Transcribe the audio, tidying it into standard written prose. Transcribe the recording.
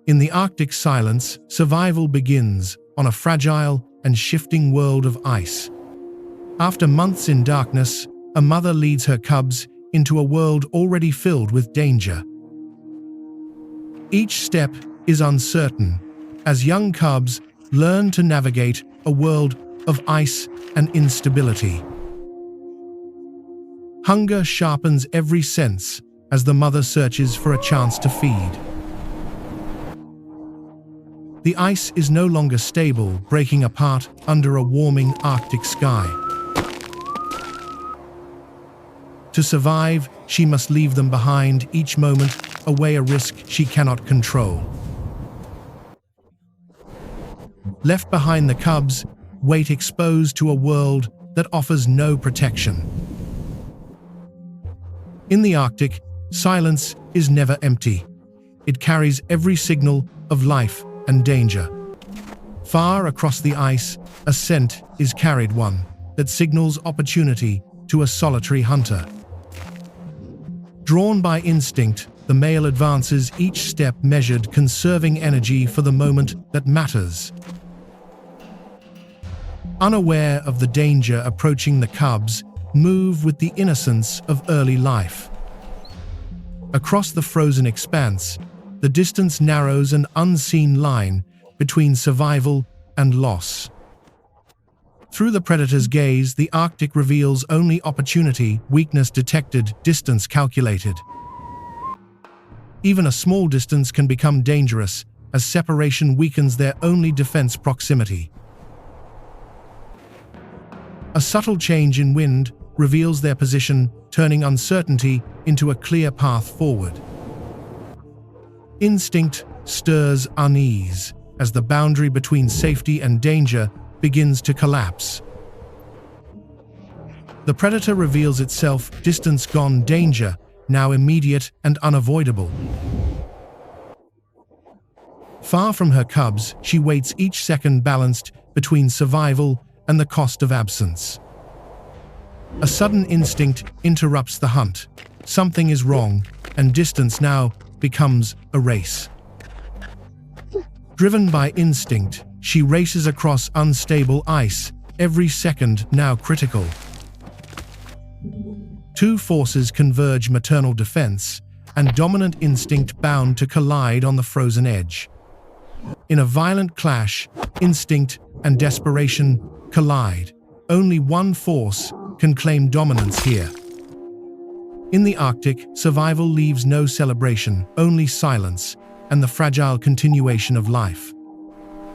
In the Arctic silence, survival begins on a fragile and shifting world of ice. After months in darkness, a mother leads her cubs into a world already filled with danger. Each step is uncertain, as young cubs learn to navigate a world of ice and instability. Hunger sharpens every sense as the mother searches for a chance to feed. The ice is no longer stable, breaking apart under a warming Arctic sky. To survive, she must leave them behind, each moment away a risk she cannot control. Left behind, the cubs wait, exposed to a world that offers no protection. In the Arctic, silence is never empty. It carries every signal of life and danger. Far across the ice, a scent is carried, one that signals opportunity to a solitary hunter. Drawn by instinct, the male advances, each step measured, conserving energy for the moment that matters. Unaware of the danger approaching, the cubs move with the innocence of early life. Across the frozen expanse, the distance narrows, an unseen line between survival and loss. Through the predator's gaze, the Arctic reveals only opportunity, weakness detected, distance calculated. Even a small distance can become dangerous, as separation weakens their only defense: proximity. A subtle change in wind reveals their position, turning uncertainty into a clear path forward. Instinct stirs unease as the boundary between safety and danger begins to collapse. The predator reveals itself, distance gone, danger now immediate and unavoidable. Far from her cubs, she waits, each second balanced between survival and the cost of absence. A sudden instinct interrupts the hunt. Something is wrong, and distance now becomes a race. Driven by instinct, she races across unstable ice, every second now critical. Two forces converge: maternal defense and dominant instinct, bound to collide on the frozen edge. In a violent clash, instinct and desperation collide. Only one force can claim dominance here. In the Arctic, survival leaves no celebration, only silence and the fragile continuation of life.